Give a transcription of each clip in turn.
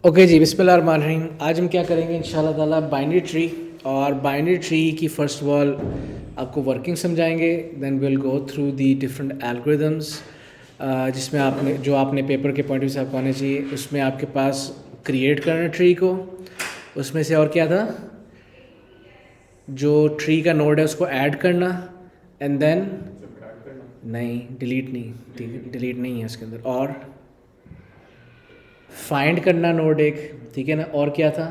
Okay जी, बिस्मिल्लाहिर्रहमानिर्रहीम। आज हम क्या करेंगे इंशाल्लाह ताला बाइनरी ट्री। और बाइनरी ट्री की फ़र्स्ट ऑफ ऑल आपको वर्किंग समझाएंगे, then will go through the different algorithms जिसमें आपने पेपर के पॉइंट ऑफ व्यू से आपको आने चाहिए। उसमें आपके पास क्रिएट करना ट्री को, उसमें से और क्या था, जो ट्री का नोड है उसको ऐड करना, एंड देन नहीं, डिलीट नहीं, ठीक है, डिलीट नहीं है उसके अंदर। और फाइंड करना नोड एक, ठीक है ना। और क्या था,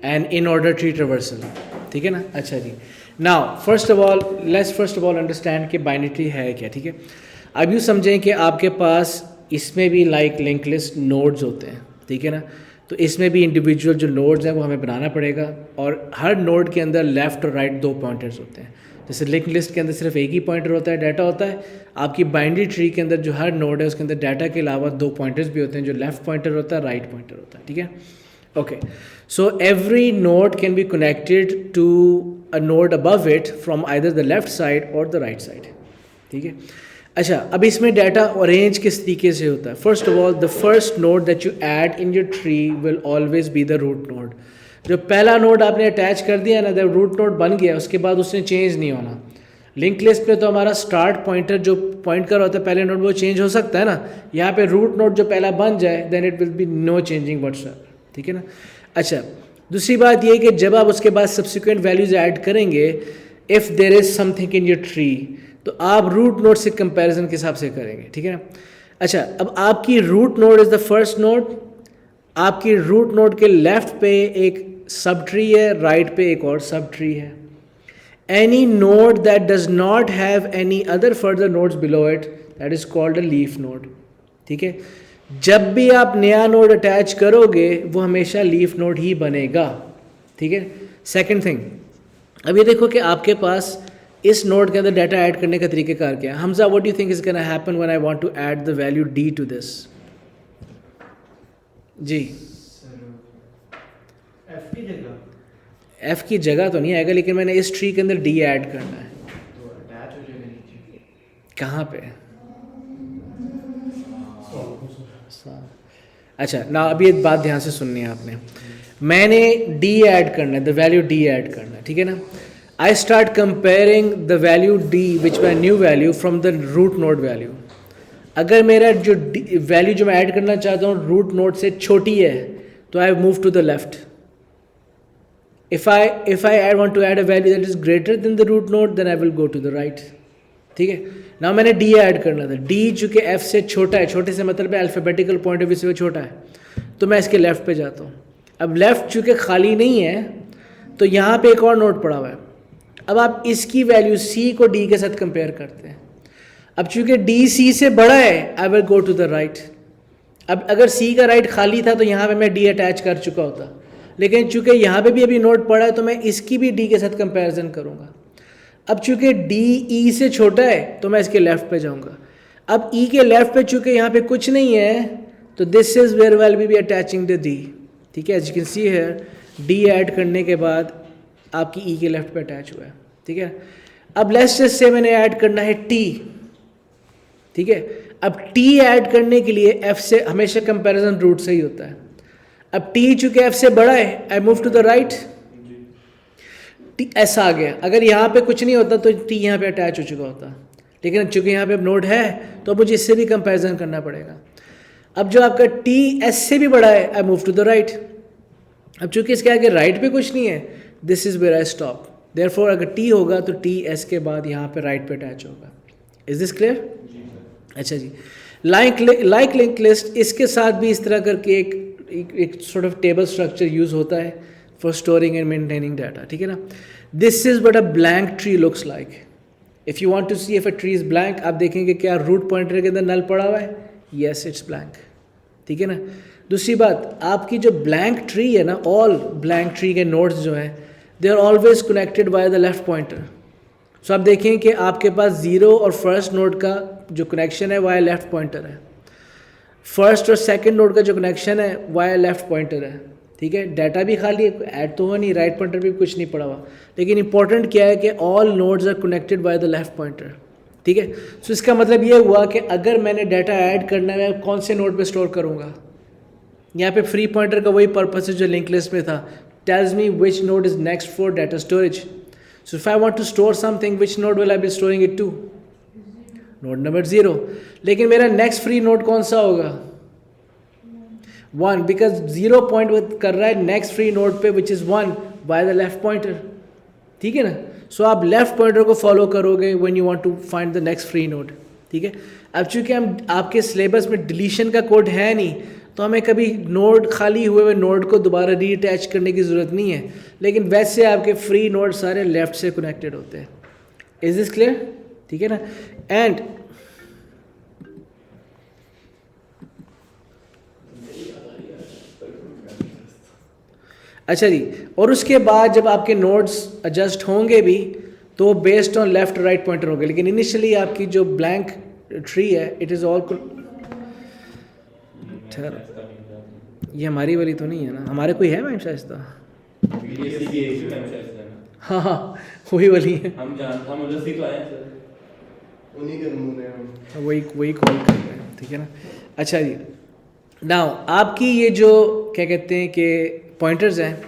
an in order tree traversal, ठीक है ना। अच्छा जी, now first of all understand कि बाइनरी ट्री है क्या, ठीक है। अब यूँ समझें कि आपके पास इसमें भी लाइक लिंक लिस्ट नोड्स होते हैं, ठीक है ना। तो इसमें भी इंडिविजुअल जो नोड्स हैं वो हमें बनाना पड़ेगा, और हर नोड के अंदर लेफ़्ट और राइट दो पॉइंटर्स होते हैं। जैसे लिंक लिस्ट के अंदर सिर्फ एक ही पॉइंटर होता है, डाटा होता है। आपकी बाइनरी ट्री के अंदर जो हर नोड है उसके अंदर डाटा के अलावा दो पॉइंटर्स भी होते हैं, जो लेफ़्ट पॉइंटर होता है, राइट पॉइंटर होता है, ठीक है। Okay, so every node can be connected to a node above it from either the left side और द राइट साइड, ठीक है। अच्छा, अब इसमें डाटा अरेंज किस तरीके से होता है। First of all, the first node that you add in your tree will always be the root node. जो पहला नोड आपने अटैच कर दिया ना, जब रूट नोड बन गया उसके बाद उसने चेंज नहीं होना। लिंक लिस्ट पे तो हमारा स्टार्ट पॉइंटर जो पॉइंट कर होता है पहले नोड, वो चेंज हो सकता है ना। यहाँ पे रूट नोड जो पहला बन जाए then it will be no changing whatsoever, ठीक है ना। अच्छा, दूसरी बात ये कि जब आप उसके बाद सब्सिक्वेंट वैल्यूज ऐड करेंगे, if there is something in your tree, तो आप रूट नोड से कंपैरिजन के हिसाब से करेंगे, ठीक है ना। अच्छा, अब आपकी root node is the first node. आपकी रूट नोड के लेफ्ट पे एक सब ट्री है, राइट पे एक और सब ट्री है। Any node that does not have any other further nodes below it, that is called a leaf node, ठीक है। जब भी आप नया नोड अटैच करोगे वो हमेशा लीफ नोड ही बनेगा, ठीक है। सेकंड थिंग, अब ये देखो कि आपके पास इस नोड के अंदर डाटा ऐड करने का तरीक़ेकार क्या है। Hamza, what do you think is gonna happen when I want to add the value D to this? जी, एफ की जगह तो नहीं आएगा, लेकिन मैंने इस ट्री के अंदर डी ऐड करना है, तो अटैच हो जाएगा नीचे। कहाँ पे? अच्छा ना, अभी एक बात ध्यान से सुननी है आपने। मैंने डी ऐड करना है, द वैल्यू डी ऐड करना है, ठीक है ना। I start comparing the value D which my new value from the root node value. अगर मेरा जो वैल्यू जो मैं ऐड करना चाहता हूँ रूट नोड से छोटी है तो I move to the left. if I want to add a value that is greater than the root node, then I will go to the right, ठीक है ना। मैंने d ऐड करना था, d चूँकि f से छोटा है, छोटे से मतलब है अल्फ़ाबेटिकल पॉइंट ऑफ व्यू से वो छोटा है, तो मैं इसके लेफ़्ट पे जाता हूँ। अब लेफ़्ट चूँकि खाली नहीं है तो यहाँ पे एक और नोड पड़ा हुआ है। अब आप इसकी वैल्यू c को d के साथ कंपेयर करते हैं। अब चूँकि d c से बड़ा है, I will go to the right. अब अगर c का राइट खाली था तो यहाँ पर मैं d अटैच कर चुका होता, लेकिन चूंकि यहाँ पे भी अभी नोड पड़ा है तो मैं इसकी भी डी के साथ कंपैरिजन करूँगा। अब चूंकि डी ई से छोटा है तो मैं इसके लेफ़्ट पे जाऊँगा। अब ई के लेफ़्ट पे चूंकि यहाँ पे कुछ नहीं है तो this is where we'll be attaching the D, ठीक है। As you can see here, D add करने के बाद आपकी ई के लेफ़्ट पे अटैच हुआ है, ठीक है। अब लेट्स जस्ट से मैंने ऐड करना है टी, ठीक है। अब टी ऐड करने के लिए एफ से हमेशा कंपेरिजन रूट से ही होता है। अब t चूंकि f से बड़ा है, I move to the right, ऐसा आ गया। अगर यहाँ पे कुछ नहीं होता तो t यहाँ पे अटैच हो चुका होता, लेकिन चूंकि यहाँ पे अब नोड है तो मुझे इससे भी कंपैरिजन करना पड़ेगा। अब जो आपका t s से भी बड़ा है, I move to the right. अब चूंकि इसके आगे राइट पे कुछ नहीं है, this is where I stop. Therefore अगर t होगा तो t s के बाद यहाँ पे राइट पे अटैच होगा। Is this clear? अच्छा जी, लाइक लिंक लिस्ट, इसके साथ भी इस तरह करके एक sort of table structure use होता है for storing and maintaining data, ठीक है ना। This is what a blank tree looks like. If you want to see if a tree is blank, आप देखेंगे क्या रूट पॉइंटर के अंदर नल पड़ा हुआ है, येस इट्स ब्लैंक, ठीक है ना। दूसरी बात, आपकी जो ब्लैंक ट्री है ना, ऑल ब्लैंक ट्री के नोड्स जो हैं they are always connected by the left pointer. So आप देखें कि आपके पास ज़ीरो और फर्स्ट नोड का जो कनेक्शन है वाया लेफ्ट पॉइंटर है, फर्स्ट और सेकंड नोड का जो कनेक्शन है वाया लेफ्ट पॉइंटर है, ठीक है। डाटा भी खाली है, ऐड तो हुआ नहीं, राइट पॉइंटर भी कुछ नहीं पड़ा हुआ, लेकिन इंपॉर्टेंट क्या है कि all nodes are connected by the left pointer, ठीक है। सो इसका मतलब ये हुआ कि अगर मैंने डाटा ऐड करना है मैं कौन से नोड पे स्टोर करूँगा। यहाँ पे फ्री पॉइंटर का वही पर्पस है जो लिंक लिस्ट में था, tells me which node is next for data storage. So if I want to store something which node will I be storing it to, node number 0। लेकिन मेरा next free node कौन सा होगा, 1, because 0 point कर रहा है next free node पे which is 1 by the left pointer, ठीक है ना। सो आप लेफ्ट पॉइंटर को फॉलो करोगे when you want to find the next free node, ठीक है। अब चूंकि हम आपके सिलेबस में डिलीशन का कोड है नहीं, तो हमें कभी नोड खाली हुए नोड को दोबारा रीअटैच करने की ज़रूरत नहीं है, लेकिन वैसे आपके फ्री नोड सारे लेफ्ट से कनेक्टेड होते हैं। इज दिस क्लियर, ठीक है ना। एंड अच्छा जी, और उसके बाद जब आपके नोड्स एडजस्ट होंगे भी तो based on left write pointer होंगे, लेकिन इनिशियली आपकी जो ब्लैंक ट्री है इट इज़ ऑल। ये हमारी वाली तो नहीं है ना, हमारे कोई है मैम शायद। हाँ हाँ वही वाली है, वही कॉल कर रहे हैं, ठीक है ना। अच्छा जी, नाउ आपकी ये जो क्या कहते हैं कि पॉइंटर्स हैं,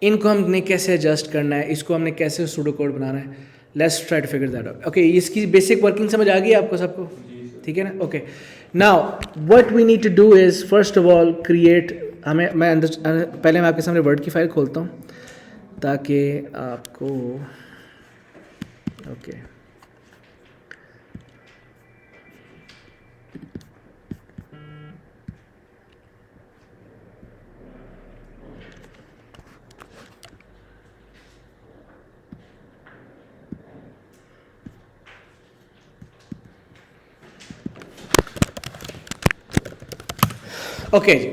इनको हमने कैसे एडजस्ट करना है, इसको हमने कैसे सूडो कोड बनाना है, let's try to figure that out. Okay, इसकी बेसिक वर्किंग समझ आ गई आपको सबको, ठीक है ना। Okay, now what we need to do is first of all create, मैं अंदर पहले मैं आपके सामने वर्ड की फाइल खोलता हूँ ताकि आपको ओके ओके जी,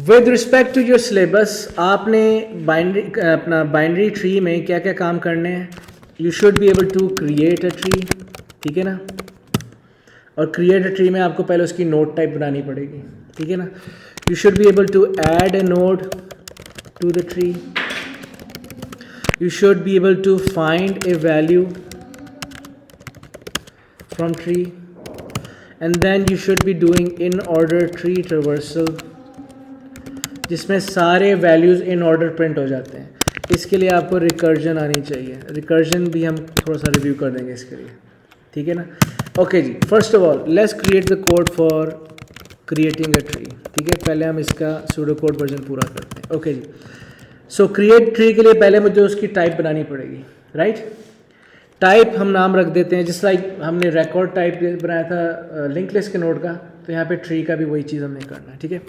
with respect to your syllabus आपने बाइनरी ट्री में क्या क्या काम करने हैं। You should be able to create a tree, ठीक है ना। और क्रिएट अ ट्री में आपको पहले उसकी नोड टाइप बनानी पड़ेगी, ठीक है ना। You should be able to add a node to the tree, you should be able to find a value from tree, and then you should be doing in order tree traversal जिसमें सारे values in order print हो जाते हैं। इसके लिए आपको recursion आनी चाहिए, रिकर्जन भी हम थोड़ा सा रिव्यू कर देंगे इसके लिए, ठीक है ना। ओके जी, first of all let's create the code for creating a tree, ठीक है। पहले हम इसका सूडो कोड वर्जन पूरा करते हैं। ओके जी, सो क्रिएट ट्री के लिए पहले मुझे उसकी टाइप बनानी पड़ेगी, राइट। टाइप हम नाम रख देते हैं, जिस लाइक हमने रिकॉर्ड टाइप बनाया था लिंक लिस्ट के नोड का, तो यहाँ पे ट्री का भी वही चीज़ हमने करना है, ठीक है।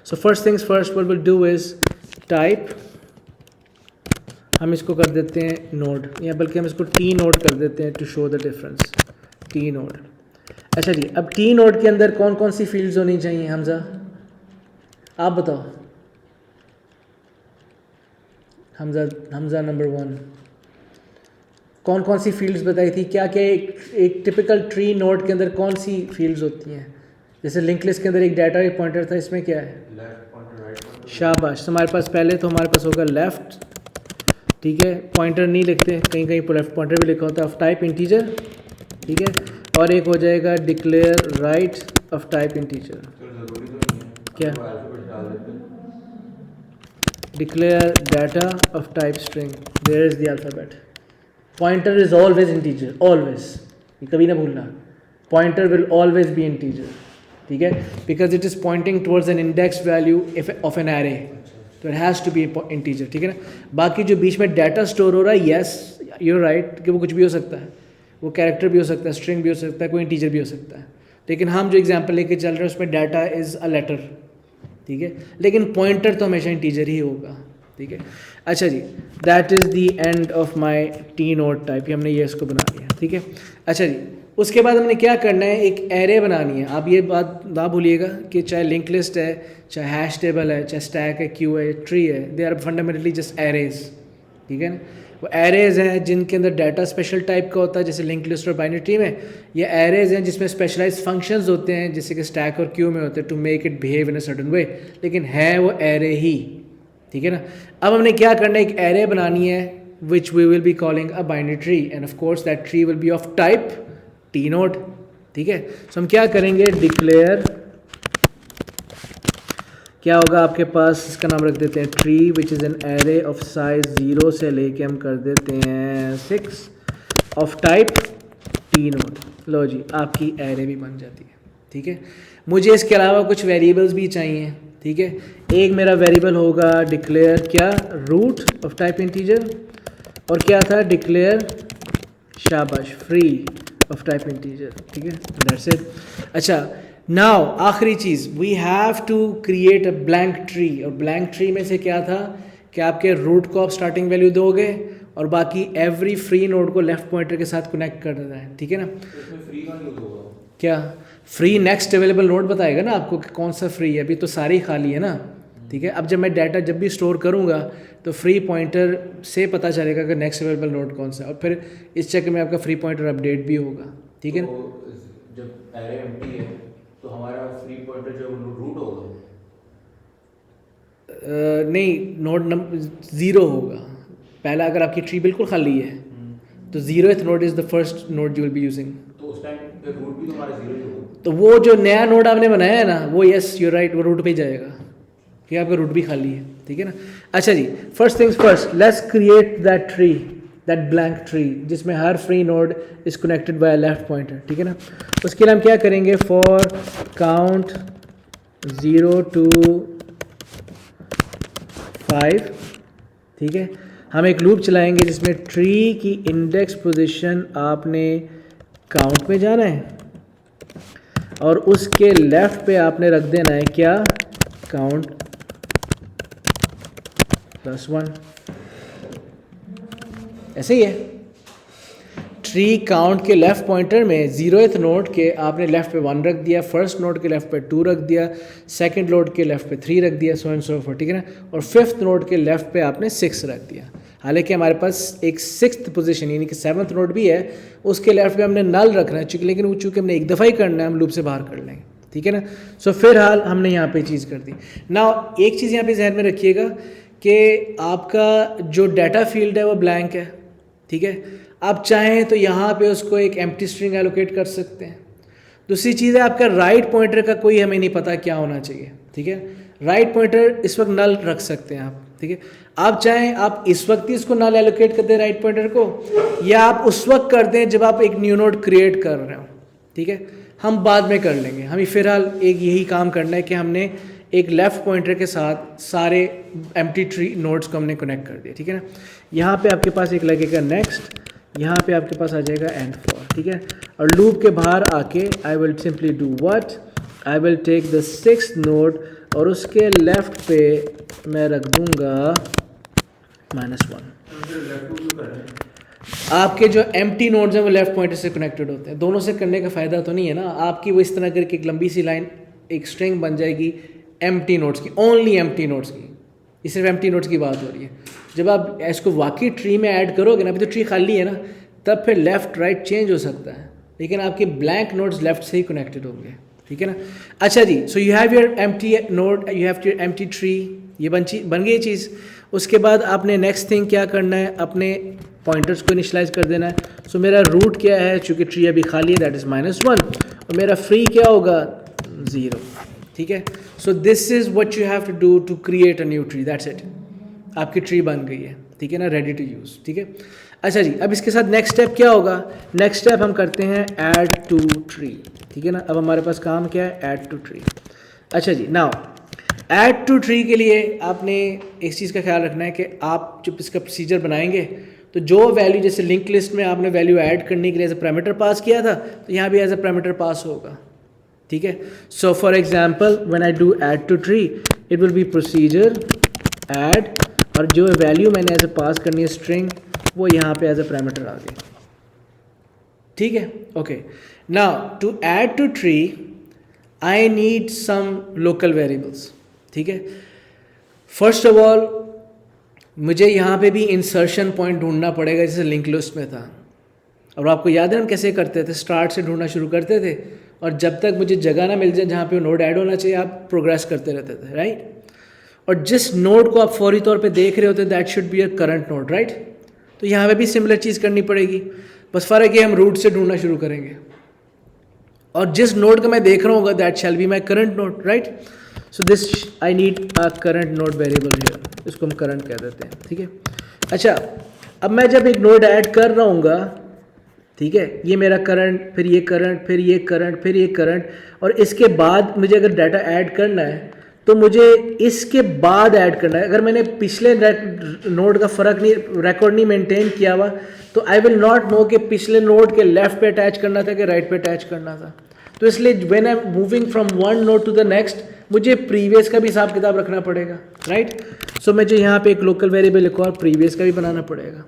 So first things first, what will do is type, हम इसको कर देते हैं नोड, या बल्कि हम इसको टी नोड कर देते हैं to show the difference, T node. अच्छा जी, अब टी नोड के अंदर कौन कौन सी फील्ड्स होनी चाहिए हमजा, आप बताओ। हमजा नंबर 1, कौन कौन सी फील्ड्स बताई थी, क्या क्या एक टिपिकल ट्री नोड के अंदर कौन सी फील्ड्स होती हैं। जैसे लिंक लिस्ट के अंदर एक डाटा एक पॉइंटर था, इसमें क्या है, शाबाश। हमारे पास पहले तो हमारे पास होगा लेफ़्ट, ठीक है, पॉइंटर नहीं लिखते, कहीं कहीं लेफ्ट पॉइंटर भी लिखा होता है, ऑफ टाइप इंटीजर, ठीक है। और एक हो जाएगा declare right of type integer, क्या, declare data of type string, there is the alphabet. Pointer is always integer, always, कभी ना भूलना, pointer will always be integer, ठीक है, because it is pointing towards an index value of an array, तो it has to be integer, ठीक है ना। बाकी जो बीच में डाटा स्टोर हो रहा है, येस यू राइट कि वो कुछ भी हो सकता है, वो कैरेक्टर भी हो सकता है, स्ट्रिंग भी हो सकता है, कोई इंटीजर भी हो सकता है, लेकिन हम जो एग्जांपल लेके चल रहे हैं उसमें डाटा इज़ अ लेटर, ठीक है, लेकिन पॉइंटर तो हमेशा इंटीजर ही होगा, ठीक है। अच्छा जी, that is the end of my T node type, हमने ये इसको बना लिया, ठीक है। अच्छा जी, उसके बाद हमने क्या करना है, एक एरे बनानी है। आप ये बात ना भूलिएगा कि चाहे लिंक लिस्ट है, चाहे हैश टेबल है, चाहे स्टैक है, क्यू है, ट्री है, they are fundamentally just arrays, ठीक है ना। वो एरेज हैं जिनके अंदर डाटा स्पेशल टाइप का होता है, जैसे लिंक लिस्ट और बाइनरी ट्री में। ये एरेज हैं जिसमें स्पेशलाइज फंक्शंस होते हैं, जैसे कि स्टैक और क्यू में होते हैं, to make it behave in a certain way, लेकिन है वो एरे ही, ठीक है ना। अब हमने क्या करना है, एक एरे बनानी है which we will be calling a binary tree, and of course that tree will be of type T node, ठीक है। सो हम क्या करेंगे, डिक्लेयर, क्या होगा आपके पास, इसका नाम रख देते हैं tree which is an array of size 0 से लेके हम कर देते हैं 6 ऑफ टाइप टी नोड। लो जी, आपकी एरे भी बन जाती है, ठीक है। मुझे इसके अलावा कुछ वेरिएबल्स भी चाहिए, ठीक है। एक मेरा वेरिएबल होगा डिक्लेयर क्या, रूट ऑफ टाइप इंटीजर, और क्या था डिक्लेयर शाबाश फ्री ऑफ टाइप इंटीजर, ठीक है, दैट्स इट। अच्छा, नाउ आखिरी चीज़, we have to create a blank tree, और ब्लैंक ट्री में से क्या था कि आपके रूट को आप स्टार्टिंग वैल्यू दोगे और बाकी एवरी फ्री नोड को लेफ्ट पॉइंटर के साथ कनेक्ट कर देना है, ठीक है ना। इसमें फ्री का यूज होगा क्या फ्री, नेक्स्ट अवेलेबल नोड बताएगा ना आपको कि कौन सा फ्री है, अभी तो सारी खाली है ना, ठीक है। अब जब मैं डाटा जब भी स्टोर करूँगा तो फ्री पॉइंटर से पता चलेगा कि नेक्स्ट अवेलेबल नोड कौन सा है, और फिर इस चक्कर में आपका फ्री पॉइंटर अपडेट भी होगा, ठीक है ना। तो जब एरे एम्प्टी है तो हमारा फ्री पॉइंटर जो रूट होगा, नहीं, नोड नंबर 0 होगा पहला, अगर आपकी ट्री बिल्कुल खाली है तो 0th node is the first node you will be using, तो उस टाइम पे रूट भी तो हमारा 0 ही होगा। तो वो जो नया नोड आपने बनाया है ना, वो यस यू राइट, वो रूट पे जाएगा, कि आपका रूट भी खाली है, ठीक है ना। अच्छा जी, first things first, let's create that tree, that blank tree जिसमें हर free node is connected by left pointer, ठीक है ना। उसके लिए हम क्या करेंगे, फॉर काउंट 0 to 5, ठीक है। हम एक लूप चलाएंगे जिसमें ट्री की इंडेक्स पोजीशन आपने काउंट में जाना है और उसके लेफ्ट पे आपने रख देना है क्या, काउंट +1, ऐसे ही है। ट्री काउंट के लेफ्ट पॉइंटर में 0th नोड के आपने लेफ्ट पे 1 रख दिया, फर्स्ट नोड के लेफ्ट पे 2 रख दिया, सेकंड नोड के लेफ्ट पे 3 रख दिया, सो एंड सो फॉर, ठीक है ना। और फिफ्थ नोड के लेफ्ट पे आपने 6 रख दिया। हालांकि हमारे पास एक 6th पोजीशन यानी कि 7th नोड भी है, उसके लेफ्ट पे हमने नल रखना है, चूँकि लेकिन वो चूँकि हमने एक दफ़ा ही करना है, हम लूप से बाहर कर लेंगे, ठीक है ना। सो फिलहाल हमने यहाँ पे चीज़ कर दी। नाउ एक चीज़ यहाँ पे जहन में रखिएगा कि आपका जो डाटा फील्ड है वो ब्लैंक है, ठीक है। आप चाहें तो यहाँ पे उसको एक एम्प्टी स्ट्रिंग एलोकेट कर सकते हैं। दूसरी चीज़ है आपका राइट पॉइंटर का कोई हमें नहीं पता क्या होना चाहिए, ठीक है। राइट पॉइंटर इस वक्त नल रख सकते हैं आप, ठीक है। आप चाहें आप इस वक्त ही इसको नल एलोकेट कर दें राइट पॉइंटर को, या आप उस वक्त कर दें जब आप एक न्यू नोड क्रिएट कर रहे हो, ठीक है। हम बाद में कर लेंगे, हमें फ़िलहाल एक यही काम करना है कि हमने एक लेफ़्ट पॉइंटर के साथ सारे एम्प्टी ट्री नोड्स को हमने कनेक्ट कर दिया, ठीक है ना। यहाँ पे आपके पास एक लगेगा नेक्स्ट, यहाँ पे आपके पास आ जाएगा एंड फॉर, ठीक है। और लूप के बाहर आके I will simply do what, I will take the 6th node और उसके लेफ्ट पे मैं रख दूंगा -1। आपके जो एम्प्टी नोड्स हैं वो लेफ्ट पॉइंटर से कनेक्टेड होते हैं, दोनों से करने का फ़ायदा तो नहीं है ना। आपकी वो इस तरह करके एक लंबी सी लाइन एक स्ट्रिंग बन जाएगी एम्प्टी नोड्स की, ओनली एम्प्टी नोड्स की, ये सिर्फ एम्प्टी नोड्स की बात हो रही है। जब आप इसको वाकई ट्री में ऐड करोगे ना, अभी तो ट्री खाली है ना, तब फिर लेफ़्ट राइट चेंज हो सकता है, लेकिन आपके ब्लैंक नोड्स लेफ्ट से ही कनेक्टेड होंगे, ठीक है ना। अच्छा जी, so you have your empty node, you have your empty tree, ये बन गई चीज़। उसके बाद आपने नेक्स्ट थिंग क्या करना है, अपने पॉइंटर्स को इनिशलाइज कर देना है। सो मेरा रूट क्या है, चूँकि ट्री अभी खाली है, दैट इज़ -1, और मेरा फ्री क्या होगा 0, ठीक है। So this is what you have to do to create a new tree, that's it. आपकी ट्री बन गई है, ठीक है ना, रेडी टू यूज़, ठीक है। अच्छा जी, अब इसके साथ नेक्स्ट स्टेप क्या होगा, नेक्स्ट स्टेप हम करते हैं ऐड टू ट्री, ठीक है ना। अब हमारे पास काम क्या है, ऐड टू ट्री। अच्छा जी, नाउ ऐड टू ट्री के लिए आपने इस चीज़ का ख्याल रखना है कि आप जब इसका प्रोसीजर बनाएंगे तो जो वैल्यू, जैसे लिंक लिस्ट में आपने वैल्यू ऐड करने के लिए एज अ पैरामीटर पास किया था, तो यहाँ भी एज अ पैरामीटर पास होगा, ठीक है। So for example when I do add to tree, it will be procedure add, और जो वैल्यू मैंने एज अ पास करनी है स्ट्रिंग, वो यहाँ पे एज अ पैरामीटर आ गई, ठीक है। Okay, now to add to tree I need some local variables, ठीक है। फर्स्ट ऑफ ऑल मुझे यहाँ पे भी इंसर्शन पॉइंट ढूंढना पड़ेगा, जैसे लिंक लिस्ट में था। और आपको याद है हम कैसे करते थे, स्टार्ट से ढूंढना शुरू करते थे, और जब तक मुझे जगह ना मिल जाए जहाँ पे वो नोड ऐड होना चाहिए, आप प्रोग्रेस करते रहते थे, राइट। और जिस नोड को आप फौरी तौर पे देख रहे होते, that should be a current node, right. तो यहाँ पे भी सिमिलर चीज़ करनी पड़ेगी, बस फ़र्क है हम रूट से ढूंढना शुरू करेंगे, और जिस नोड का मैं देख रहा हूँ that shall be my current node, right? So this I need a current node variable here, इसको हम करंट कह देते हैं, ठीक है? अच्छा, अब मैं जब एक नोड ऐड कर रहा हूँगा, ठीक है, ये मेरा करंट, फिर ये करंट, फिर ये करंट, फिर ये करंट, और इसके बाद मुझे अगर डाटा ऐड करना है तो मुझे इसके बाद ऐड करना है। अगर मैंने पिछले नोड का फ़र्क नहीं, रिकॉर्ड नहीं मेंटेन किया हुआ, तो आई विल नॉट नो कि पिछले नोड के लेफ्ट पे अटैच करना था कि राइट पे अटैच करना था। तो इसलिए when I am moving from one node to the next, मुझे प्रीवियस का भी हिसाब किताब रखना पड़ेगा, राइट? सो मुझे यहाँ पे एक लोकल वेरिएबल लिखो और प्रीवियस का भी बनाना पड़ेगा,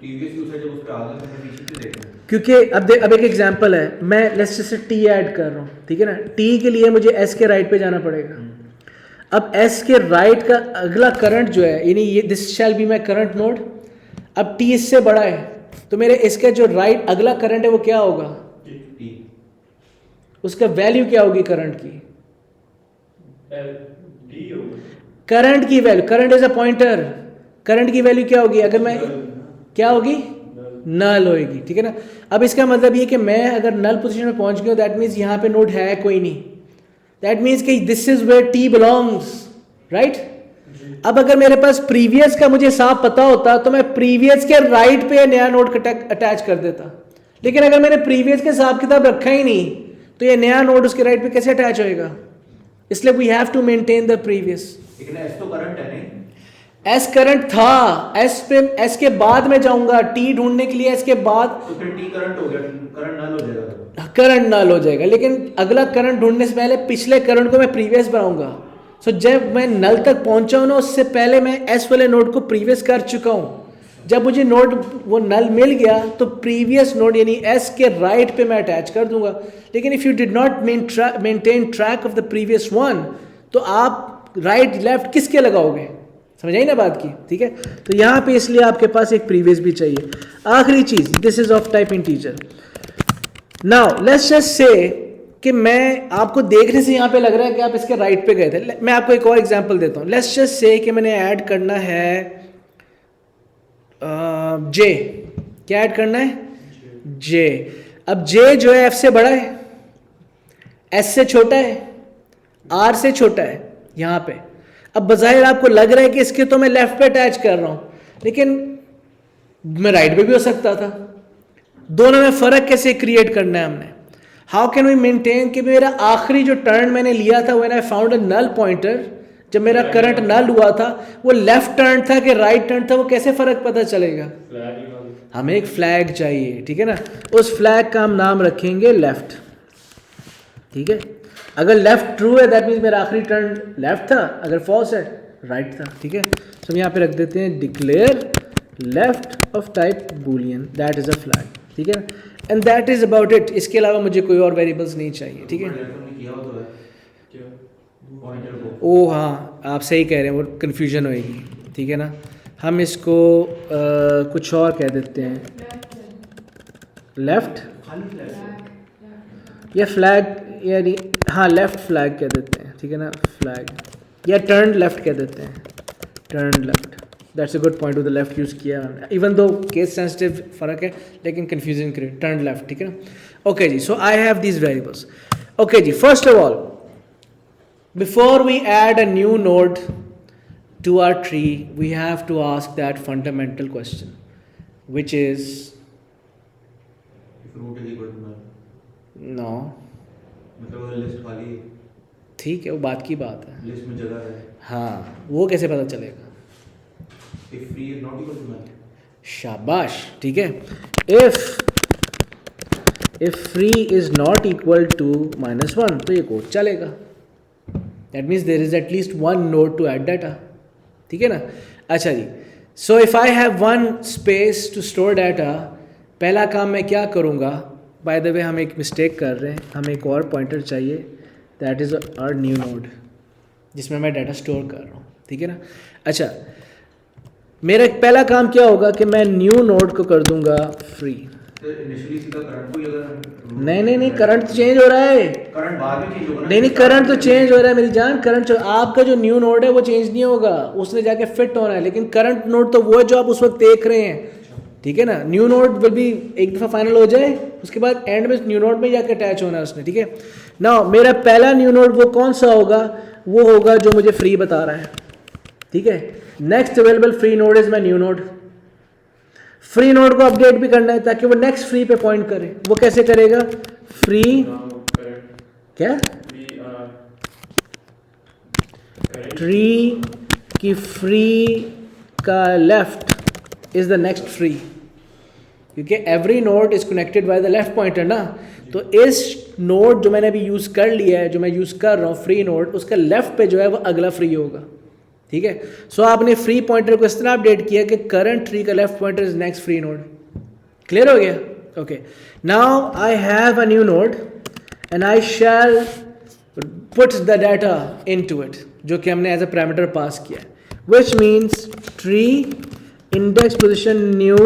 क्योंकि अब एक एग्जांपल है, मैं लेट्स से टी ऐड कर रहा हूँ, ठीक है ना? टी के लिए मुझे एस के राइट पे जाना पड़ेगा। अब एस के राइट का अगला करंट जो है, यानी ये this shall be my current node. अब टी इससे बड़ा है, तो मेरे इसका जो राइट अगला करंट है वो क्या होगा? उसका वैल्यू क्या होगी करंट की? करंट की value, current is a pointer, current की वैल्यू क्या होगी? अगर मैं क्या होगी? नल होगी, ठीक है ना? अब इसका मतलब ये कि मैं अगर नल पोजीशन में पहुंच गया, दैट मीन्स यहाँ पे नोड है कोई नहीं, दैट मीन्स कि this is where T belongs, right? अब अगर मेरे पास प्रीवियस का मुझे साफ पता होता तो मैं प्रीवियस के राइट पे नया नोड अटैच कर देता, लेकिन अगर मैंने प्रीवियस के हिसाब किताब रखा ही नहीं तो ये नया नोड उसके राइट पे कैसे अटैच होएगा? इसलिए we have to maintain the previous. लेकिन एस तो करंट है नहीं, एस करंट था, एस पे, एस के बाद में जाऊंगा टी ढूंढने के लिए, एस के बाद तो फिर टी करंट हो गया, करंट नल हो जाएगा, करंट नल हो जाएगा। लेकिन अगला करंट ढूंढने से पहले पिछले करंट को मैं प्रीवियस बनाऊंगा। सो जब मैं नल तक पहुंचा हूं ना, उससे पहले मैं एस वाले नोड को प्रीवियस कर चुका हूं। जब मुझे नोड वो नल मिल गया तो प्रीवियस नोड यानी एस के राइट पे मैं अटैच कर दूंगा। लेकिन if you did not maintain track of the previous one, तो आप राइट लेफ्ट किसके लगाओगे? समझ आई ना बात की, ठीक है? तो यहाँ पे इसलिए आपके पास एक प्रीवियस भी चाहिए। आखिरी चीज, this is of type integer. Now let's just say कि मैं आपको देखने से यहाँ पे लग रहा है कि आप इसके राइट पे गए थे। मैं आपको एक और एग्जांपल देता हूँ। लेट्स जस्ट से कि मैंने ऐड करना है जे, क्या ऐड करना है? जे। अब जे जो है एफ से बड़ा है, एस से छोटा है, आर से छोटा है यहाँ पे। अब बज़ाहिर आपको लग रहा है कि इसके तो मैं लेफ्ट पे अटैच कर रहा हूं, लेकिन मैं राइट पे भी हो सकता था। दोनों में फर्क कैसे क्रिएट करना है हमने? हाउ कैन वी मेंटेन कि मेरा आखिरी जो टर्न मैंने लिया था, when I found a null pointer, जब मेरा करंट नल हुआ था, वो लेफ्ट टर्न था कि राइट टर्न था, वो कैसे फर्क पता चलेगा? हमें एक फ्लैग चाहिए, ठीक है ना? उस फ्लैग का हम नाम रखेंगे लेफ्ट, ठीक है? अगर लेफ्ट ट्रू है दैट मीन्स मेरा आखिरी टर्न लेफ्ट था, अगर फॉल्स है राइट था, ठीक है? तो हम यहाँ पे रख देते हैं declare left of type Boolean, that is a flag, ठीक है? And that is about it. इसके अलावा मुझे कोई और वेरिएबल्स नहीं चाहिए, ठीक है? ओ हाँ, आप सही कह रहे हैं, वो कन्फ्यूजन होएगी, ठीक है ना? हम इसको कुछ और कह देते हैं, लेफ्ट या फ्लैग, यानी हाँ लेफ्ट फ्लैग कह देते हैं, ठीक है ना? फ्लैग या टर्न लेफ्ट कह देते हैं, turn left. That's a good point, with the left use किया, इवन दो केस सेंसिटिव फ़र्क है, लेकिन कन्फ्यूजन क्रिएट, टर्न लेफ्ट, ठीक है ना? ओके जी, so I have these variables. Okay जी, first of all before we add a new node to our tree, we have to ask that fundamental question, which is root is equal to null. no, मतलब list खाली है, ठीक है, वो बात की बात है, लिस्ट में जगह है। हाँ, वो कैसे पता चलेगा? if free is not equal to null, शाबाश, ठीक है? if free is not equal to -1, तो ये कोड चलेगा। That means there is at least one node to add data, ठीक है ना? अच्छा जी, so if I have one space to store data, पहला काम मैं क्या करूँगा? By the way, हम एक मिस्टेक कर रहे हैं, हमें एक और पॉइंटर चाहिए, that is our new node, जिसमें मैं डाटा स्टोर कर रहा हूँ, ठीक है ना? अच्छा, मेरा पहला काम क्या होगा कि मैं न्यू नोड को कर दूंगा फ्री। इनिशियली सीधा करंट को अगर नहीं, करंट तो चेंज हो रहा है। करंट बाद में चेंज होगा। नहीं, करंट तो चेंज हो रहा है मेरी जान। करंट आपका जो न्यू नोड है वो चेंज नहीं होगा, उसने जाके फिट होना है। लेकिन करंट नोड तो वो है जो आप उस वक्त देख रहे हैं, ठीक है ना। न्यू नोड विल बी एक दफ़ा फाइनल हो जाए, उसके बाद एंड में न्यू नोड में जाकर अटैच होना है उसने, ठीक है। नाउ मेरा पहला न्यू नोड वो कौन सा होगा, वो होगा जो मुझे फ्री बता रहा है, ठीक है। Next available free node is my new node. Free node को अपडेट भी करना है ताकि वो नेक्स्ट फ्री पे पॉइंट करे। वो कैसे करेगा, फ्री क्या, ट्री की फ्री का left is the next free, क्योंकि every node is connected by the left pointer ना। तो इस नोड जो मैंने अभी यूज़ कर लिया है, जो मैं यूज़ कर रहा हूँ फ्री नोड, उसका लेफ्ट पे जो है वो अगला फ्री होगा, ठीक है। सो आपने फ्री पॉइंटर को इस तरह अपडेट किया कि करंट ट्री का left pointer is next free node. Clear हो गया, okay. Now I have a new node and I shall put the data into it, जो कि हमने एज अ पैरामीटर पास किया है, which means tree index position new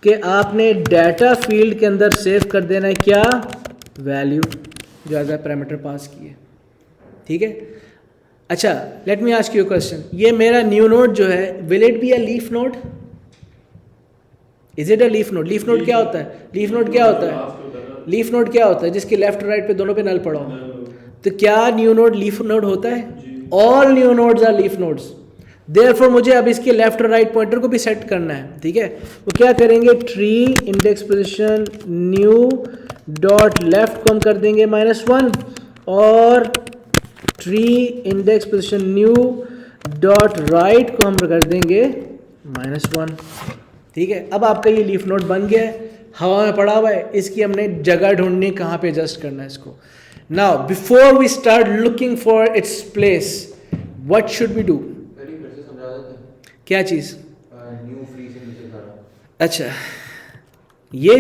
कि आपने data field के अंदर सेव कर देना है क्या, वैल्यू जो एज अ पैरामीटर पास की है, ठीक है। अच्छा, let me ask you question, ये मेरा न्यू नोड जो है will it be a leaf node, is it a leaf node? Leaf node क्या होता है, लीफ नोड क्या होता है, लीफ नोड क्या होता है, जिसके लेफ्ट और राइट पे दोनों पे नल पड़ा हो। तो क्या न्यू नोड लीफ नोड होता है? All new nodes are leaf nodes. Therefore मुझे अब इसके लेफ्ट और राइट पॉइंटर को भी सेट करना है, ठीक है। वो क्या करेंगे, tree index position new dot left को हम कर देंगे -1 और tree index position new dot right को हम कर देंगे -1, ठीक है। अब आपका ये लीफ नोड बन गया है, हवा में पड़ा हुआ है, इसकी हमने जगह ढूंढनी कहाँ पे एडजस्ट करना है इसको। Now before we start looking for its place, what should we do? क्या चीज़? न्यू फ्री से नीचे खड़ा। अच्छा, ये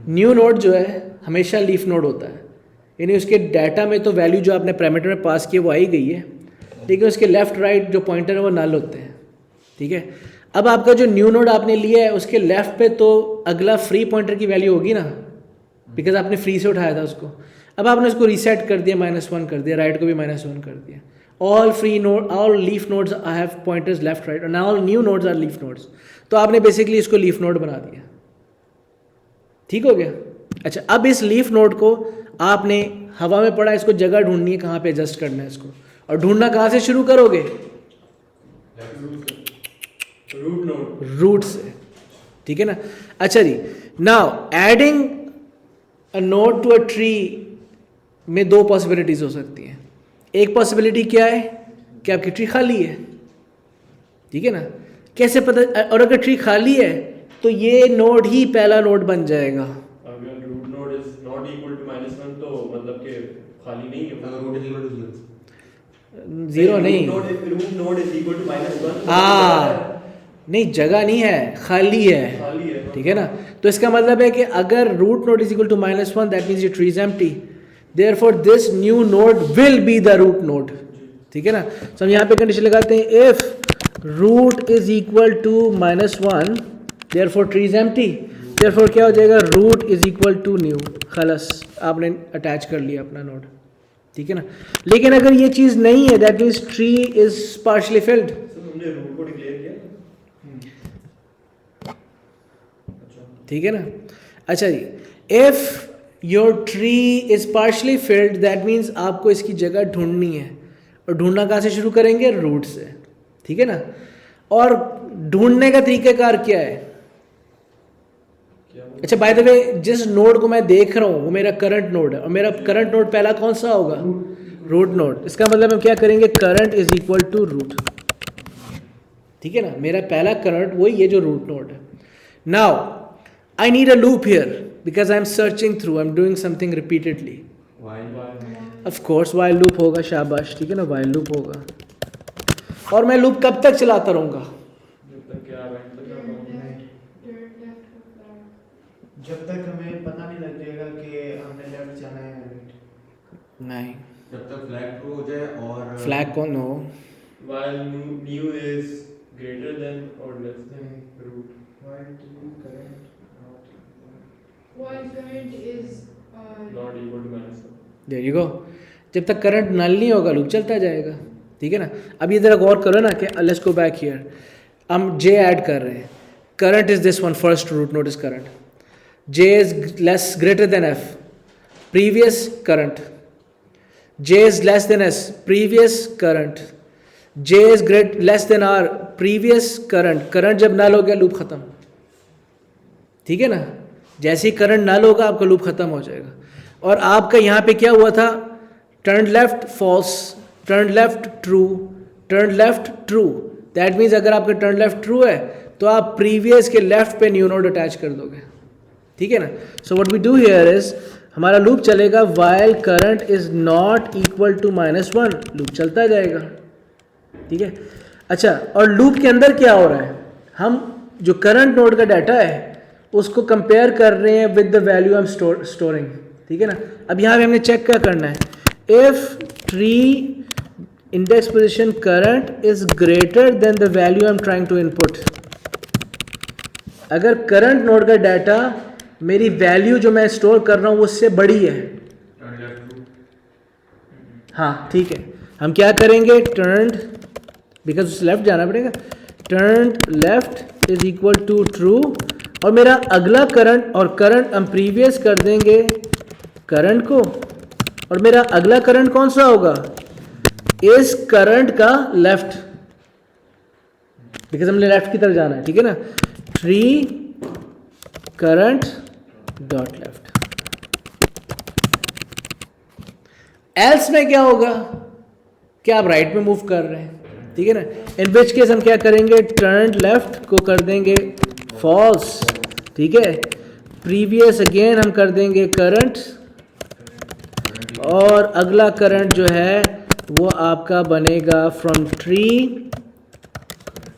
न्यू नोड जो है हमेशा लीफ नोड होता है, यानी उसके डाटा में तो वैल्यू जो आपने पैरामीटर में पास की वो आई गई है, लेकिन उसके लेफ्ट राइट जो पॉइंटर है वो नल होते हैं, ठीक है। अब आपका जो न्यू नोड आपने लिया है उसके लेफ्ट पे तो अगला फ्री पॉइंटर की वैल्यू होगी ना, बिकॉज आपने फ्री से उठाया था उसको। अब आपने उसको रीसेट कर दिया, -1 कर दिया, राइट को भी -1 कर दिया। All free node, all leaf nodes I have pointers left right, और now all new nodes are leaf nodes. तो आपने बेसिकली इसको लीफ नोड बना दिया, ठीक हो गया। अच्छा, अब इस लीफ नोड को आपने हवा में पड़ा, इसको जगह ढूंढनी है कहाँ पे एडजस्ट करना है इसको, और ढूंढना कहाँ से शुरू करोगे, रूट से, ठीक है ना। अच्छा जी, now adding a node to a tree में दो पॉसिबिलिटीज हो सकती हैं। एक पॉसिबिलिटी क्या है कि आपकी ट्री खाली है, ठीक है ना। कैसे पता, और अगर ट्री खाली है तो ये नोड ही पहला नोड बन जाएगा। अगर root node is not equal to -1 तो मतलब कि खाली नहीं है, अगर रूट इज इक्वल टू 0 नहीं, root node is equal to -1 नहीं, जगह नहीं है, खाली है, खाली है, ठीक है ना। तो इसका मतलब है कि अगर root node is equal to -1 that means your tree is empty, therefore this new node will be the root node, ठीक है ना। तो हम यहाँ पे कंडीशन लगाते हैं, if root is equal to -1 therefore tree is empty, therefore क्या हो जाएगा, root is equal to new, खलास आपने अटैच कर लिया अपना नोड, ठीक है ना। लेकिन अगर ये चीज़ नहीं है, that means tree is partially filled. हमने रूट को डिक्लेयर किया, ठीक है ना। अच्छा जी, if your tree is partially filled that means आपको इसकी जगह ढूंढनी है, और ढूंढना कहाँ से शुरू करेंगे, रूट से, ठीक है ना। और ढूंढने का तरीक़ाकार क्या है? अच्छा, बाय द वे जिस नोड को मैं देख रहा हूँ वो मेरा करंट नोड है, और मेरा करंट नोड पहला कौन सा होगा, रूट नोड। इसका मतलब हम क्या करेंगे, current is equal to root, ठीक है ना। मेरा पहला करंट वही है जो रूट नोड है। Now I need a loop here because I'm searching through, I'm doing something repeatedly. Of course while loop होगा, शाबाश, ठीक है ना, while loop होगा। और मैं लूप कब तक चलाता रहूँगा, जब तक हमें पता नहीं लग जाएगा कि हमने लेफ्ट जाना है राइट, नहीं, जब तक फ्लैग ट्रू हो जाए। और फ्लैग कौन हो, while new is greater than or less than root, while current While current is not equal to -1. There you go. जब तक करंट नल नहीं होगा लूप चलता जाएगा, ठीक है ना। अब ये ज़रा गौर करो ना कि लेट्स गो बैक हियर, हम जे ऐड कर रहे हैं, current is this one, first root node is current. J is greater than F, previous current. J is less than S, previous current. J is less than R, previous current. Current जब नल हो गया loop खत्म, ठीक है ना. जैसे ही current नल होगा आपका लूप खत्म हो जाएगा. और आपका यहाँ पे क्या हुआ था, turn left false, turn left true, turn left true. That means अगर आपका टर्न लेफ्ट ट्रू है तो आप प्रीवियस के लेफ्ट पे न्यू नोड अटैच कर दोगे, ठीक है ना. So what we do here is, हमारा लूप चलेगा while current is not equal to -1, loop चलता जाएगा, ठीक है. अच्छा, और लूप के अंदर क्या हो रहा है, हम जो करंट नोड का डाटा है उसको कंपेयर कर रहे हैं with the value I am storing, ठीक है ना. अब यहाँ पे हमने चेक क्या करना है, if tree index position current is greater than the value I am trying to input. अगर करंट नोड का डाटा मेरी वैल्यू जो मैं स्टोर कर रहा हूँ उससे बड़ी है, हाँ ठीक है, हम क्या करेंगे, टर्न, बिकॉज लेफ्ट जाना पड़ेगा, turn left is equal to true. और मेरा अगला करंट, और करंट हम प्रीवियस कर देंगे करंट को, और मेरा अगला करंट कौन सा होगा, इस करंट का लेफ्ट, बिकॉज हमने लेफ्ट की तरफ जाना है, ठीक है ना. Tree current dot left. Else में क्या होगा, क्या आप राइट में मूव कर रहे हैं, ठीक है ना. इन विच केस हम क्या करेंगे, टर्न लेफ्ट को कर देंगे फॉल्स, ठीक है. प्रीवियस अगेन हम कर देंगे करंट, और अगला करंट जो है वो आपका बनेगा from tree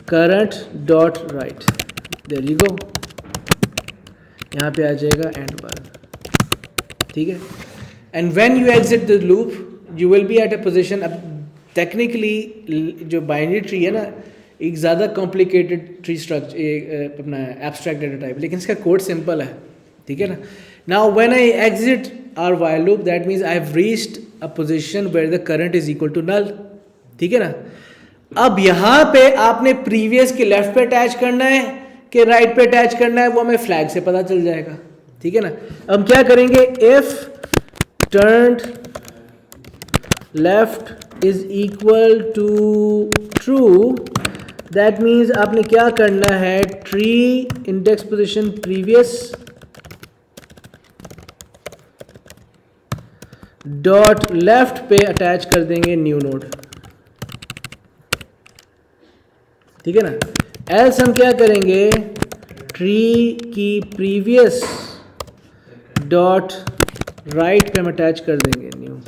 current dot right. There you go, यहाँ पे आ जाएगा एंड बार, ठीक है. And when you exit the loop you will be at a position. अब टेक्निकली जो बाइनरी ट्री है ना, एक ज़्यादा कॉम्प्लिकेटेड ट्री स्ट्रक्चर, अपना एब्स्ट्रैक्ट डेटा टाइप, लेकिन इसका कोड सिंपल है, ठीक है ना. Now when I exit our while loop, that means I have reached a position where the current is equal to null, ठीक है ना. अब यहाँ पे आपने प्रीवियस के लेफ्ट पे अटैच करना है कि राइट पे अटैच करना है, वो हमें फ्लैग से पता चल जाएगा, ठीक है ना. अब क्या करेंगे, if turn left is equal to true, that means आपने क्या करना है, tree index position previous dot left पे अटैच कर देंगे न्यू नोड, ठीक है ना. एल्स हम क्या करेंगे, ट्री की प्रीवियस डॉट राइट पे हम अटैच कर देंगे न्यू.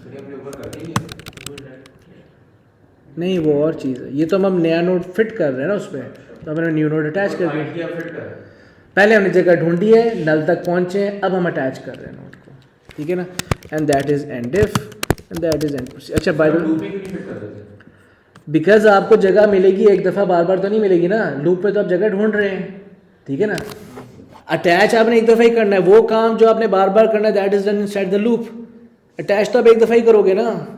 नहीं, वो और चीज़ है, ये तो हम नया नोड फिट कर रहे हैं ना उस पर, तो हमने न्यू नोड अटैच कर दिया. पहले हमने जगह ढूंढी है, नल तक पहुंचे हैं, अब हम अटैच कर रहे हैं नोड को, ठीक है ना. And that is and if, and that is and. अच्छा, बाय द बिकॉज आपको जगह मिलेगी एक दफ़ा, बार बार तो नहीं मिलेगी ना. लूप पे तो आप जगह ढूंढ रहे हैं, ठीक है ना. अटैच आपने एक दफ़ा ही करना है, वो काम जो आपने बार बार करना है that is done inside the loop. Attach तो आप एक दफ़ा ही करोगे ना.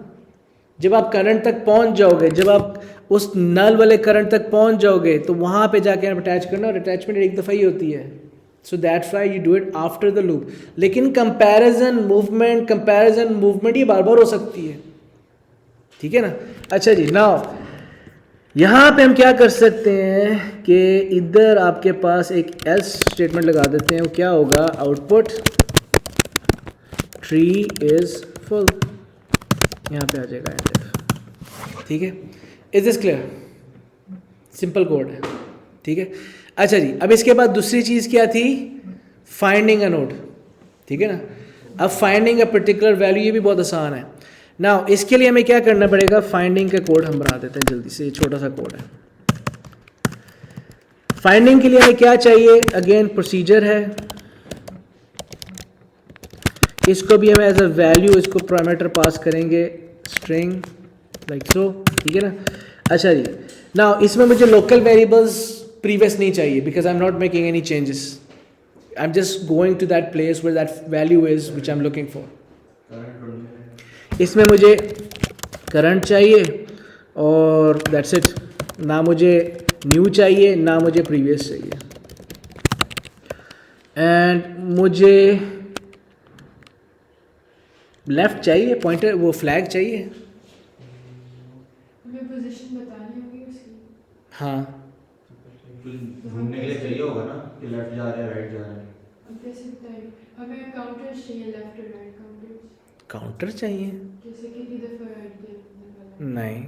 जब आप करंट तक पहुंच जाओगे, जब आप उस नल वाले करंट तक पहुंच जाओगे, तो वहाँ पे जाके आप अटैच करना, और अटैचमेंट एक दफ़ा ही होती है. So that's why you do it after the loop. लेकिन कंपैरिजन मूवमेंट ये बार बार हो सकती है, ठीक है ना. अच्छा जी, नाउ यहाँ पे हम क्या कर सकते हैं कि इधर आपके पास एक एल्स स्टेटमेंट लगा देते हैं. वो क्या होगा, आउटपुट ट्री इज फुल, यहाँ पे आ जाएगा एंड इफ, ठीक है. Is this clear, simple code है, ठीक है. अच्छा जी, अब इसके बाद दूसरी चीज़ क्या थी, फाइंडिंग अ नोड, ठीक है ना. अब फाइंडिंग अ पर्टिकुलर वैल्यू, ये भी बहुत आसान है. नाउ इसके लिए हमें क्या करना पड़ेगा, फाइंडिंग का कोड हम बना देते हैं जल्दी से. ये छोटा सा कोड है. फाइंडिंग के लिए हमें क्या चाहिए, अगेन प्रोसीजर है. इसको भी हम एज अ वैल्यू, इसको पैरामीटर पास करेंगे, स्ट्रिंग लाइक सो, ठीक है ना. अच्छा जी, नाउ इसमें मुझे लोकल वेरिएबल्स प्रीवियस नहीं चाहिए, because I am not making any changes. I am just going to that place where that value is which I am looking for. इसमें मुझे करंट चाहिए और दैट्स इट. ना मुझे न्यू चाहिए, ना मुझे प्रीवियस चाहिए, एंड मुझे लेफ़्ट चाहिए, पॉइंटर वो फ्लैग चाहिए। हमें पोजीशन बतानी होगी उसकी। हाँ कुछ ढूंढने के लिए चाहिए होगा ना कि लेफ्ट जा रहे हैं राइट जा रहे हैं। अब कैसे बताएं? हमें काउंटर्स चाहिए, लेफ्ट और राइट काउंटर्स। काउंटर चाहिए? जैसे कितनी दफ़ा राइट किया नहीं,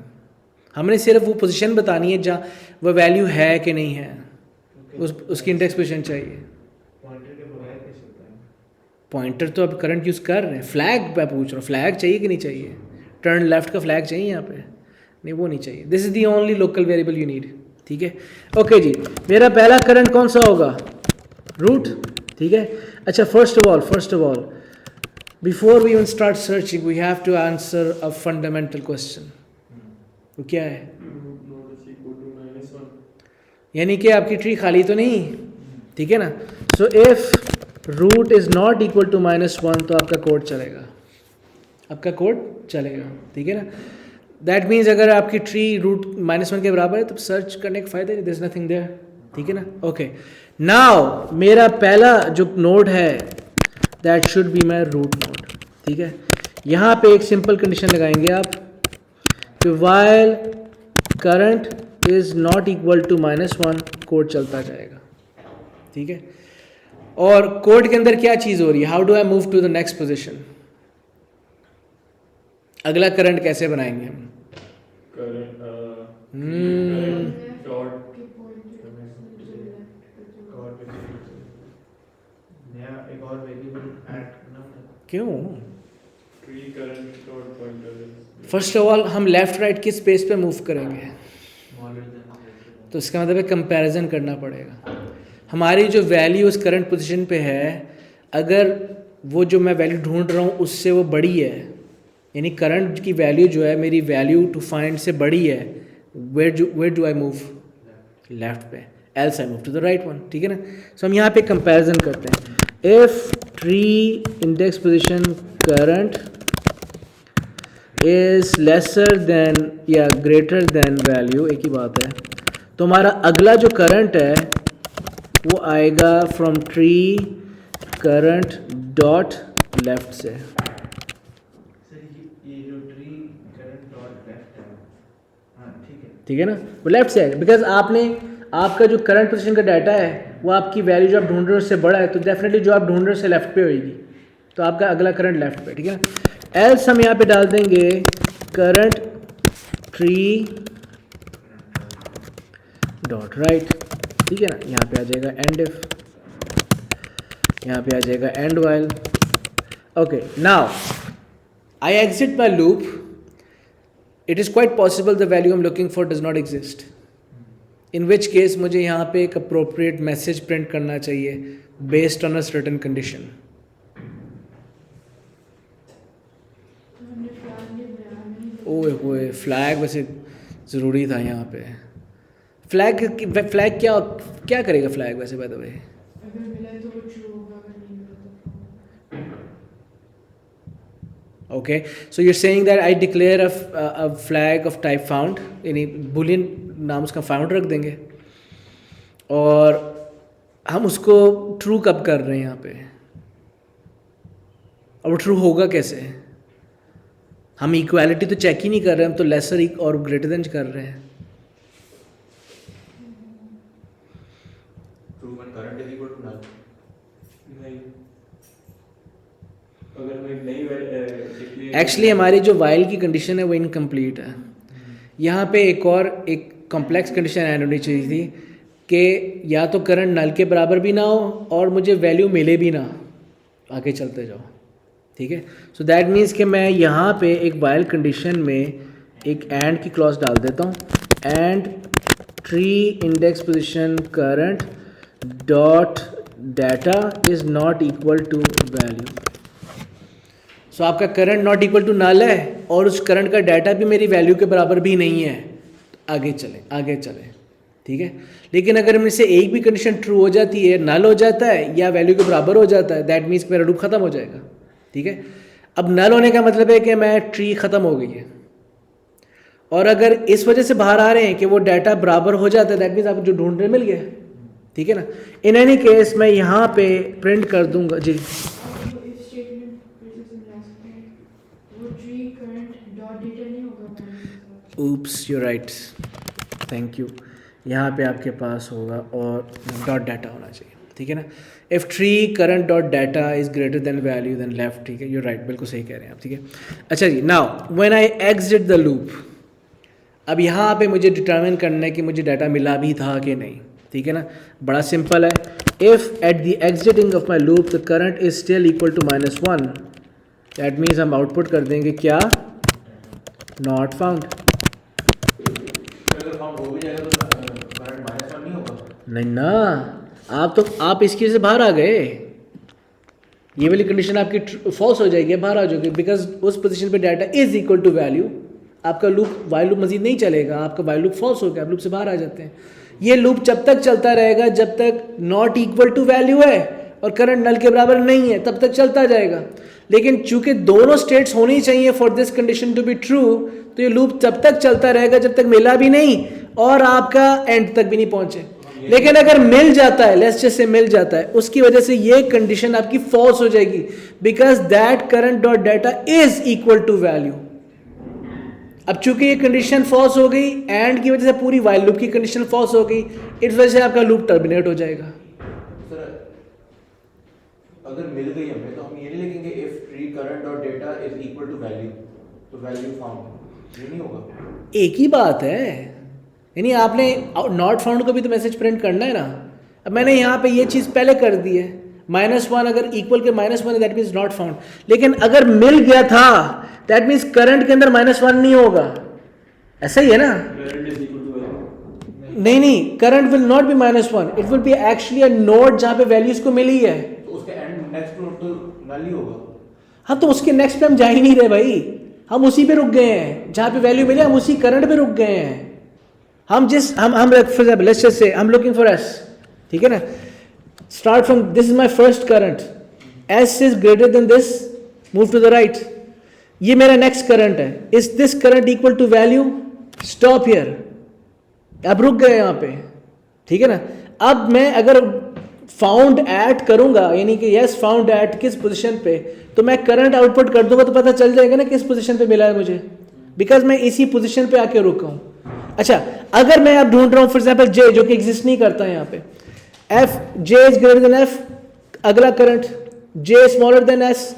हमने सिर्फ वो पोजीशन बतानी है जहाँ वो वैल्यू है कि नहीं है, उसकी इंडेक्स पोजीशन चाहिए। पॉइंटर के बगैर कैसे बताएं? पॉइंटर तो अब करंट यूज़ कर रहे हैं, फ्लैग मैं पूछ रहा हूँ, फ्लैग चाहिए कि नहीं चाहिए? टर्न लेफ्ट का फ्लैग चाहिए यहाँ पे? नहीं, वो नहीं चाहिए। This is the only local variable you need. ठीक है, ओके जी। मेरा पहला करंट कौन सा होगा? रूट। ठीक है, अच्छा first of all before we even start searching we have to answer a fundamental question. वो क्या है? root node is equal to -1. यानी कि आपकी ट्री खाली तो नहीं, ठीक है ना? So if root is not equal to -1 तो आपका कोड चलेगा, आपका कोड चलेगा। ठीक है ना? दैट मीन्स अगर आपकी ट्री रूट -1 के बराबर है तो सर्च करने का फ़ायदा नहीं, देयर इज नथिंग देयर। ठीक है ना? ओके, नाउ मेरा पहला जो नोड है that should be my root node. ठीक है, यहाँ पे एक सिंपल कंडीशन लगाएंगे आप कि while current is not equal to -1 code चलता जाएगा। ठीक है, और कोड के अंदर क्या चीज़ हो रही है? How do I move to the next position? अगला करंट कैसे बनाएंगे हम? Current Hmm. dot नया एक और वेरिएबल ऐड करना पड़ेगा। क्यों? tree current dot pointer is first of all हम लेफ्ट राइट किस स्पेस पे मूव करेंगे? Smaller than तो इसका मतलब है कंपैरिजन करना पड़ेगा। हमारी जो वैल्यू उस करंट पोजीशन पे है, अगर वो जो मैं वैल्यू ढूंढ रहा हूँ उससे वो बड़ी है, यानी करंट की वैल्यू जो है मेरी वैल्यू टू फाइंड से बड़ी है, where do I move? Left पे, else I move to the right one. ठीक है ना? सो हम यहाँ पे कंपैरिजन करते हैं। If tree index position current is lesser than या ग्रेटर देन वैल्यू, एक ही बात है, तो हमारा अगला जो करंट है वो आएगा from tree current dot left से। सर ये जो ट्री करंट डॉट लेफ्ट है, हाँ ठीक है। ठीक है ना? वो लेफ्ट से आएगा बिकॉज आपका जो करंट पोजीशन का डाटा है वो आपकी वैल्यू जो आप ढूंढ रहे हो उससे बड़ा है, तो डेफिनेटली जो आप ढूंढ रहे हो उससे लेफ्ट पे होगी, तो आपका अगला करंट लेफ्ट पे। ठीक है ना? एल्स हम यहाँ पे डाल देंगे करंट ट्री डॉट राइट। ठीक है ना? यहाँ पे आ जाएगा एंड इफ, यहाँ पे आ जाएगा and while. Okay, now I exit my loop. It is quite possible the value I am looking for does not exist, in which case मुझे यहाँ पे एक अप्रोप्रिएट मैसेज प्रिंट करना चाहिए based on a certain condition. हमने flag नहीं बनाया, हमने ओए होए, फ्लैग वैसे ज़रूरी था यहाँ पे। फ्लैग क्या करेगा फ्लैग वैसे बाय द वे? अगर मिला तो वो ट्रू होगा, अगर नहीं मिला तो Okay, so you're saying that I declare a flag of type found, यानी boolean नाम उसका found रख देंगे, और हम उसको true कब कर रहे हैं यहाँ पे? और वो true होगा कैसे? हम equality तो चेक ही नहीं कर रहे, हम तो lesser और greater than कर रहे हैं। True when current is equal to null. नहीं, अगर हम एक नई declare एक्चुअली हमारी जो वाइल की कंडीशन है वो इनकम्प्लीट है। यहाँ पे एक कॉम्प्लेक्स कंडीशन ऐड होनी चाहिए थी कि या तो करंट नल के बराबर भी ना हो और मुझे वैल्यू मिले भी ना, आगे चलते जाओ। ठीक है, सो दैट मीन्स कि मैं यहाँ पे एक वाइल कंडीशन में एक एंड की क्लॉज डाल देता हूँ, and tree index position current dot data is not equal to value. So आपका current not equal to null है और उस करंट का डाटा भी मेरी वैल्यू के बराबर भी नहीं है, आगे चले। ठीक है, लेकिन अगर मेरे से एक भी कंडीशन ट्रू हो जाती है, नल हो जाता है या वैल्यू के बराबर हो जाता है, दैट मीन्स मेरा लूप ख़त्म हो जाएगा। ठीक है, अब नल होने का मतलब है कि मैं ट्री ख़त्म हो गई है, और अगर इस वजह से बाहर आ रहे हैं कि वो डाटा बराबर हो जाता है, दैट मीन्स आप जो ढूंढ रहे मिल गया। ठीक है ना। इन एनी केस मैं यहाँ पे प्रिंट कर दूंगा जी। if statement versus in last point, वो tree current dot data नहीं होगा। Oops you right, thank you. यहाँ पे आपके पास होगा और डॉट डाटा होना चाहिए, ठीक है ना। If tree current dot data is greater than value then left, ठीक है, यू राइट, बिल्कुल सही कह रहे हैं आप, ठीक है। अच्छा जी, now when I exit the loop, अब यहाँ पे मुझे डिटरमिन करना है कि मुझे डाटा मिला भी था कि नहीं, ठीक है ना। बड़ा सिंपल है, if at the exiting of my loop the current is still equal to -1, that means हम आउटपुट कर देंगे क्या, नॉट फाउंड। अगर फाउंड हो भी जाएगा तो करंट -1 नहीं होगा? नहीं ना, आप इसकी से बाहर आ गए, ये वाली कंडीशन आपकी फॉल्स हो जाएगी, बाहर आ जाओगे, बिकॉज उस पोजीशन पे data is equal to value, आपका लूप वाइल लूप मजीद नहीं चलेगा, आपका वाइल लूप फॉल्स हो गया, आप लूप से बाहर आ जाते हैं। ये लूप जब तक चलता रहेगा जब तक नॉट इक्वल टू वैल्यू है और करंट नल के बराबर नहीं है, तब तक चलता जाएगा। लेकिन चूंकि दोनों स्टेट्स होनी चाहिए for this condition to be true, तो ये लूप तब तक चलता रहेगा जब तक मिला भी नहीं और आपका एंड तक भी नहीं पहुंचे। लेकिन अगर मिल जाता है, लेट्स जस्ट से मिल जाता है, उसकी वजह से ये कंडीशन आपकी फॉल्स हो जाएगी, because that current dot data is equal to value. अब चूंकि ये कंडीशन फॉल्स हो गई, एंड की वजह से पूरी वाइल लूप की कंडीशन फॉल्स हो गई, इस वजह से आपका लूप टर्मिनेट हो जाएगा। सर अगर मिल गई हमें तो हम ये नहीं लिखेंगे इफ ट्री करंट और data is equal to value, तो वैल्यू फाउंड, ये नहीं होगा? एक ही बात है, यानी आपने नॉट फाउंड को भी तो मैसेज प्रिंट करना है ना। अब मैंने यहाँ पे ये चीज़ पहले कर दी है, -1 अगर इक्वल के -1 है दैट मीन्स नॉट फाउंड। लेकिन अगर मिल गया था दैट मीन्स करंट के अंदर -1 नहीं होगा, ऐसा ही है ना। Current is equal to value. नहीं, current will not be -1, it will be actually a node जहाँ पे वैल्यूज को मिली है। तो उसके एंड नेक्स्ट नोड तो नल ही होगा। हाँ, तो उसके नेक्स्ट पे हम जा ही नहीं रहे भाई, हम उसी पे रुक गए हैं जहाँ पे वैल्यू मिली, हम उसी करंट पे रुक गए हैं। हम for example let's just say हम लुकिंग फॉर एस, ठीक है ना। Start from this is my first current, S is greater than this, move to the right, ये मेरा नेक्स्ट करंट है। Is this current equal to value, stop here, अब रुक गए यहाँ पे, ठीक है ना। अब मैं अगर फाउंड एट करूंगा, यानी कि यस फाउंड एट किस पोजीशन पे, तो मैं करंट आउटपुट कर दूंगा तो पता चल जाएगा ना किस पोजीशन पे मिला है मुझे, बिकॉज मैं इसी पोजीशन पे आके रुका हूं। अच्छा, अगर मैं अब ढूंढ रहा हूं फॉर एग्जांपल जे, जो कि एग्जिस्ट नहीं करता है यहाँ पे, F J is greater than F, अगला current, J smaller than S,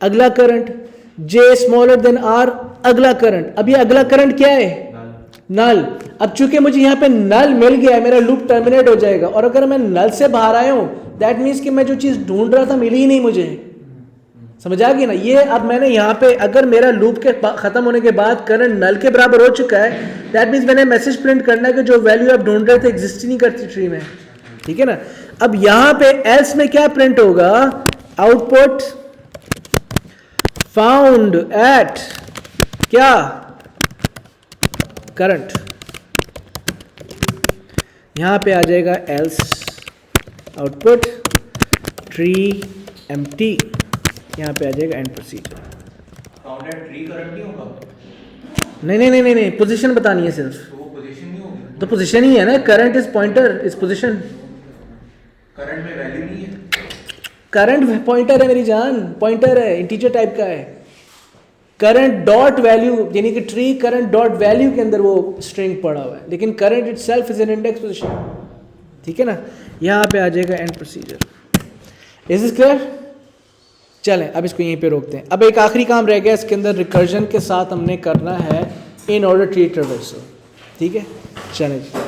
अगला current, J smaller than R, अगला करंट। अब ये अगला करंट क्या है, नल। अब चूंकि मुझे यहाँ पे नल मिल गया है, मेरा लूप टर्मिनेट हो जाएगा। और अगर मैं नल से बाहर आया हूं दैट मीन्स कि मैं जो चीज ढूंढ रहा था मिली ही नहीं मुझे, समझ आ गई ना। ये अब मैंने यहाँ पे अगर मेरा लूप के खत्म होने के बाद करंट नल के बराबर हो चुका है, दैट मीन्स मैंने मैसेज प्रिंट करना है कि जो वैल्यू आप ढूंढ रहे थे एग्जिस्ट ही नहीं करती ट्री में, ठीक है ना। अब यहाँ पे एल्स में क्या प्रिंट होगा, आउटपुट फाउंड एट क्या, करंट। यहां पे आ जाएगा एल्स आउटपुट ट्री एम्प्टी, यहां पे आ जाएगा and procedure. Found at tree current नहीं होगा? नहीं, पोजीशन बतानी है सिर्फ, तो वो पोजीशन नहीं होगी? तो पोजीशन ही है ना, current is pointer is position. Current में वैल्यू नहीं है? करंट पॉइंटर है मेरी जान, पॉइंटर है, इंटीजर टाइप का है। करंट डॉट वैल्यू यानी कि ट्री करंट डॉट वैल्यू के अंदर वो स्ट्रिंग पड़ा हुआ है, लेकिन current itself is an index position, ठीक है ना। यहाँ पे आ जाएगा and procedure. Is this clear? चलें अब इसको यहीं पे रोकते हैं। अब एक आखिरी काम रह गया, इसके अंदर रिकर्जन के साथ हमने करना है इन ऑर्डर ट्री ट्रेवर्सल, ठीक है। चलें जी।